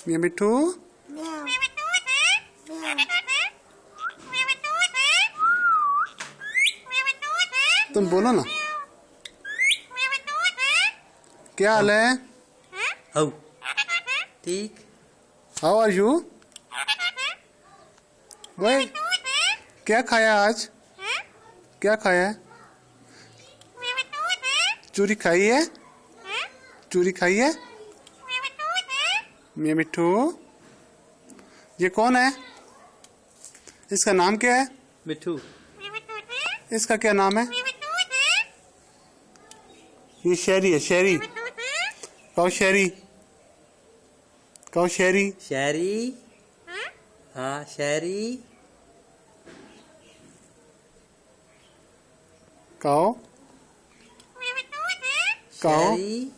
ये मिट्ठू तुम बोलो ना, क्या हाल है? हाउ ठीक। How are you? भाई क्या खाया आज? क्या खाया है? चूरी खाई है? चूरी खाई है? ये मिट्ठू, ये कौन है? इसका नाम क्या है? मिट्ठू। इसका क्या नाम है? ये शेरी है, शेरी। कहो शेरी, कहो शेरी। शहरी। हाँ शहरी। कहो, कहो। शहरी।